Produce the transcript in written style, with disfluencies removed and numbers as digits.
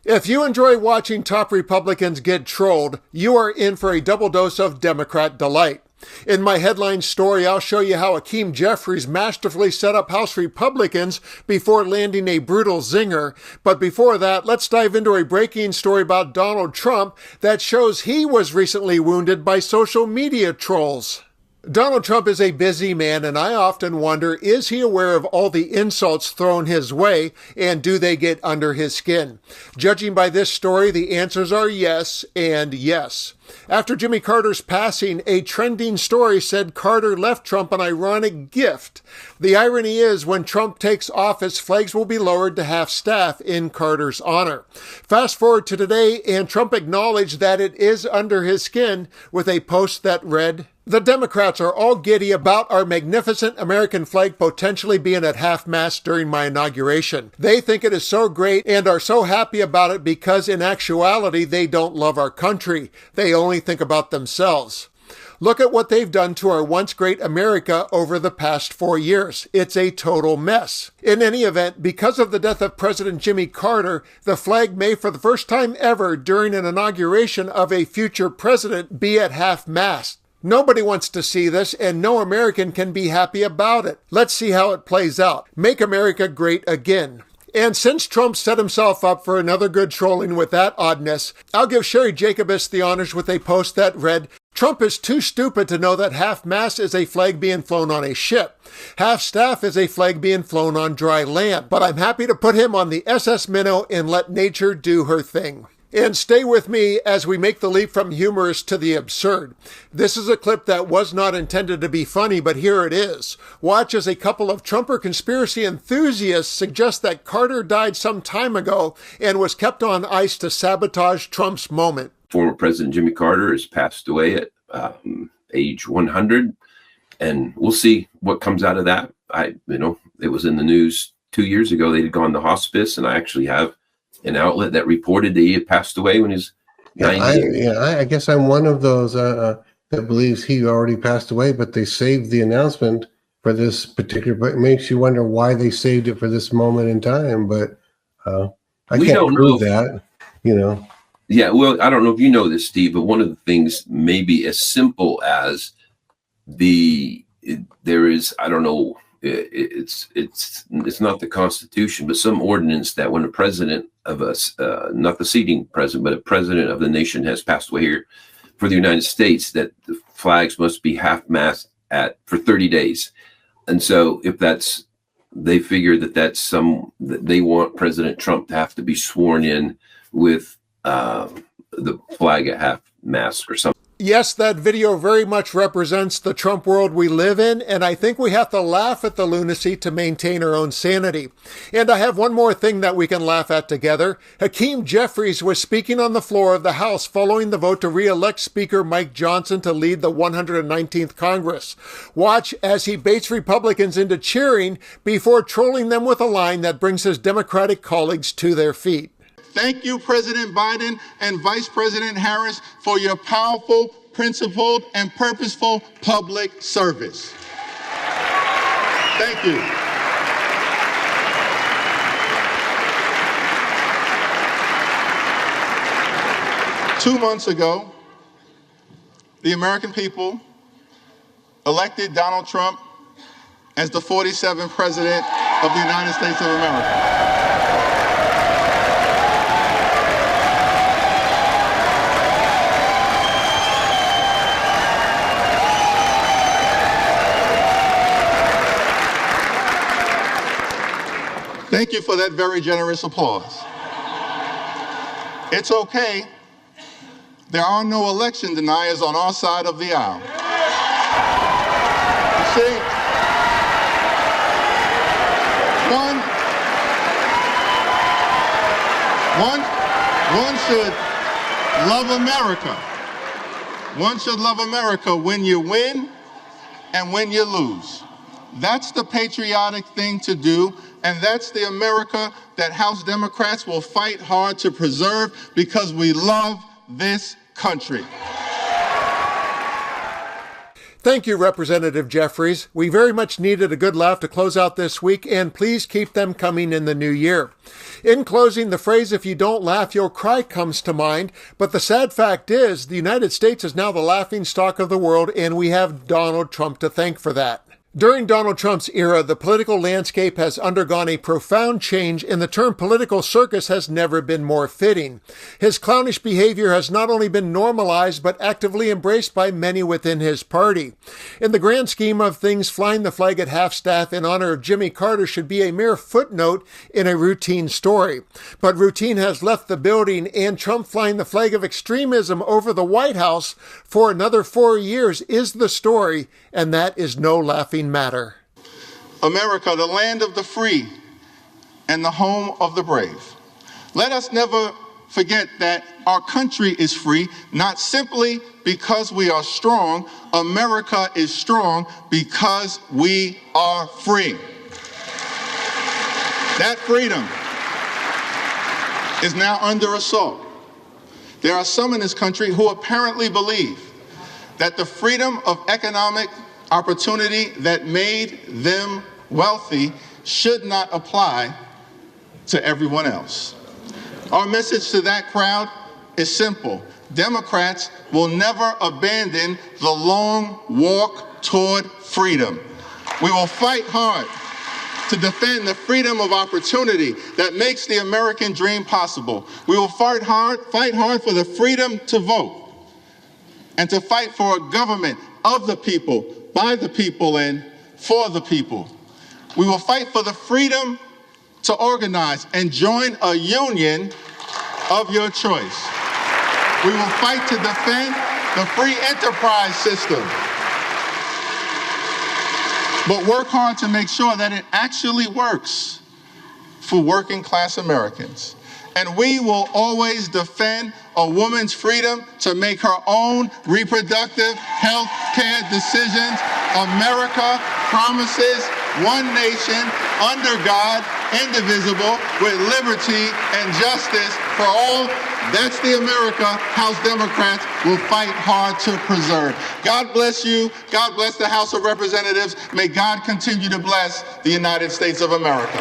If you enjoy watching top Republicans get trolled, you are in for a double dose of Democrat delight. In my headline story, I'll show you how Hakeem Jeffries masterfully set up House Republicans before landing a brutal zinger. But before that, let's dive into a breaking story about Donald Trump that shows he was recently wounded by social media trolls. Donald Trump is a busy man, and I often wonder, is he aware of all the insults thrown his way, and do they get under his skin? Judging by this story, the answers are yes and yes. After Jimmy Carter's passing, a trending story said Carter left Trump an ironic gift. The irony is, when Trump takes office, flags will be lowered to half-staff in Carter's honor. Fast forward to today, and Trump acknowledged that it is under his skin with a post that read, "The Democrats are all giddy about our magnificent American flag potentially being at half-mast during my inauguration. They think it is so great and are so happy about it because in actuality they don't love our country. They only think about themselves. Look at what they've done to our once great America over the past 4 years. It's a total mess." In any event, because of the death of President Jimmy Carter, the flag may for the first time ever during an inauguration of a future president be at half-mast. Nobody wants to see this, and no American can be happy about it. Let's see how it plays out. Make America great again. And since Trump set himself up for another good trolling with that oddness, I'll give Sherry Jacobus the honors with a post that read, "Trump is too stupid to know that half-mast is a flag being flown on a ship. Half-staff is a flag being flown on dry land. But I'm happy to put him on the SS Minnow and let nature do her thing." And stay with me as we make the leap from humorous to the absurd. This is a clip that was not intended to be funny, but here it is. Watch as a couple of Trumper conspiracy enthusiasts suggest that Carter died some time ago and was kept on ice to sabotage Trump's moment. Former President Jimmy Carter has passed away at age 100, and we'll see what comes out of that. It was in the news 2 years ago. They had gone to hospice, and I actually have an outlet that reported that he had passed away when he was 90. I guess I'm one of those that believes he already passed away, but they saved the announcement for this particular. But it makes you wonder why they saved it for this moment in time. But I can't prove that, Yeah, well, I don't know if you know this, Steve, but one of the things maybe as simple as there is, I don't know, it's not the Constitution, but some ordinance that when a president of us, not the seating president, but a president of the nation has passed away here for the United States, that the flags must be half-mast for 30 days. And so if they figure that they want President Trump to have to be sworn in with the flag at half-mast or something. Yes, that video very much represents the Trump world we live in, and I think we have to laugh at the lunacy to maintain our own sanity. And I have one more thing that we can laugh at together. Hakeem Jeffries was speaking on the floor of the House following the vote to re-elect Speaker Mike Johnson to lead the 119th Congress. Watch as he baits Republicans into cheering before trolling them with a line that brings his Democratic colleagues to their feet. Thank you, President Biden and Vice President Harris, for your powerful, principled, and purposeful public service. Thank you. Two months ago, the American people elected Donald Trump as the 47th President of the United States of America. Thank you for that very generous applause. It's okay. There are no election deniers on our side of the aisle. You see, one should love America. One should love America when you win and when you lose. That's the patriotic thing to do. And that's the America that House Democrats will fight hard to preserve because we love this country. Thank you, Representative Jeffries. We very much needed a good laugh to close out this week, and please keep them coming in the new year. In closing, the phrase, "if you don't laugh, you'll cry," comes to mind, but the sad fact is the United States is now the laughingstock of the world, and we have Donald Trump to thank for that. During Donald Trump's era, the political landscape has undergone a profound change, and the term political circus has never been more fitting. His clownish behavior has not only been normalized, but actively embraced by many within his party. In the grand scheme of things, flying the flag at half-staff in honor of Jimmy Carter should be a mere footnote in a routine story. But routine has left the building, and Trump flying the flag of extremism over the White House for another 4 years is the story, and that is no laughing matter. America, the land of the free and the home of the brave. Let us never forget that our country is free, not simply because we are strong. America is strong because we are free. That freedom is now under assault. There are some in this country who apparently believe that the freedom of economic opportunity that made them wealthy should not apply to everyone else. Our message to that crowd is simple. Democrats will never abandon the long walk toward freedom. We will fight hard to defend the freedom of opportunity that makes the American dream possible. We will fight hard for the freedom to vote and to fight for a government of the people, by the people, and for the people. We will fight for the freedom to organize and join a union of your choice. We will fight to defend the free enterprise system, but work hard to make sure that it actually works for working class Americans. And we will always defend a woman's freedom to make her own reproductive health care decisions. America promises one nation under God, indivisible, with liberty and justice for all. That's the America House Democrats will fight hard to preserve. God bless you. God bless the House of Representatives. May God continue to bless the United States of America.